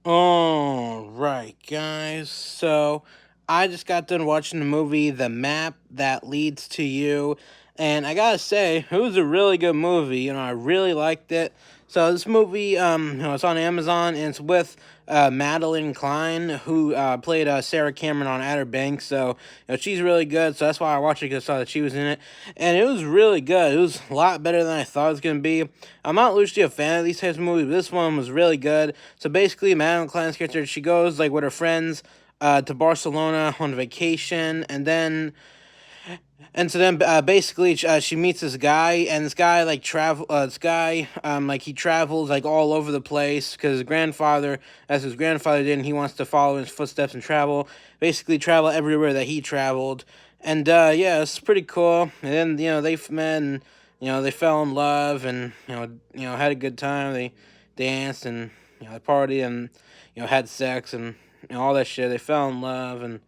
All right, guys. So I just got done watching the movie The Map That Leads to You, and I gotta say, it was a really good movie. I really liked it. So this movie, it's on Amazon, and it's with Madeline Klein, who played Sarah Cameron on Outer Banks. So she's really good. So that's why I watched it because I saw that she was in it, and it was really good. It was a lot better than I thought it was gonna be. I'm not usually a fan of these types of movies, but this one was really good. So basically, Madeline Klein's character, she goes like with her friends to Barcelona on vacation, and so then basically she meets this guy, and this guy like he travels like all over the place because his grandfather, as his grandfather did, and he wants to follow in his footsteps and basically travel everywhere that he traveled. And yeah, it's pretty cool. And then they met, and they fell in love, and had a good time. They danced, and they partied, and had sex, and all that shit. They fell in love, and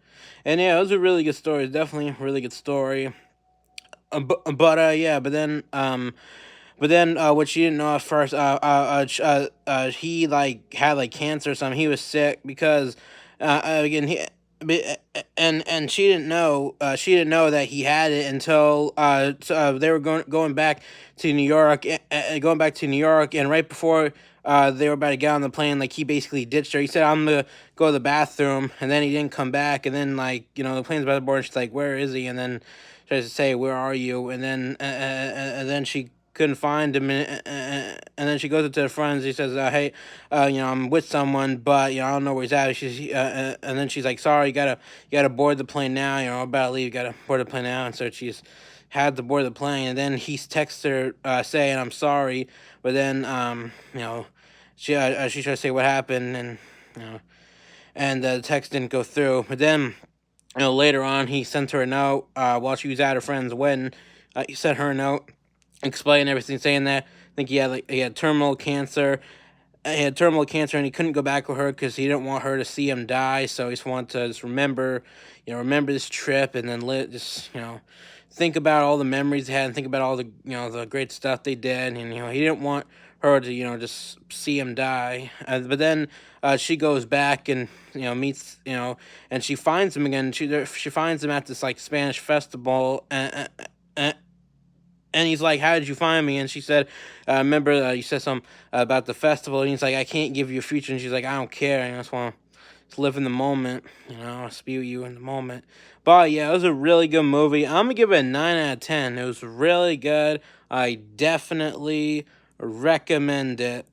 yeah, it was a really good story. It's definitely a really good story. But then what she didn't know at first, he like had like cancer or something. He was sick because, again, and she didn't know that he had it until they were going back to New York, and right before they were about to get on the plane, like he basically ditched her. He said, "I'm gonna go to the bathroom," and then he didn't come back. And then like the plane's about to board, and she's like, "Where is he?" And then tries to say, "Where are you?" And then she couldn't find him, and then she goes up to the friends. He says, "Hey, I'm with someone, but I don't know where he's at." And then she's like, "Sorry, you gotta board the plane now. I'm about to leave. You gotta board the plane now." And so she's had to board the plane, and then he texts her saying, "I'm sorry," but then she tries to say what happened, and you know the text didn't go through. But then later on, he sent her a note while she was at her friend's wedding. He sent her a note explaining everything, saying that I think he had terminal cancer. He had terminal cancer, and he couldn't go back with her because he didn't want her to see him die. So he just wanted to just remember this trip, and then just think about all the memories they had, and think about all the the great stuff they did, and he didn't want her to just see him die. But then she goes back and meets and she finds him again. She finds him at this like Spanish festival, and he's like, "How did you find me?" And she said, "Remember you said something about the festival?" And he's like, "I can't give you a future." And she's like, "I don't care. I just want to live in the moment. Spew you in the moment." But yeah, it was a really good movie. I'm gonna give it a 9 out of 10. It was really good. I definitely recommend it.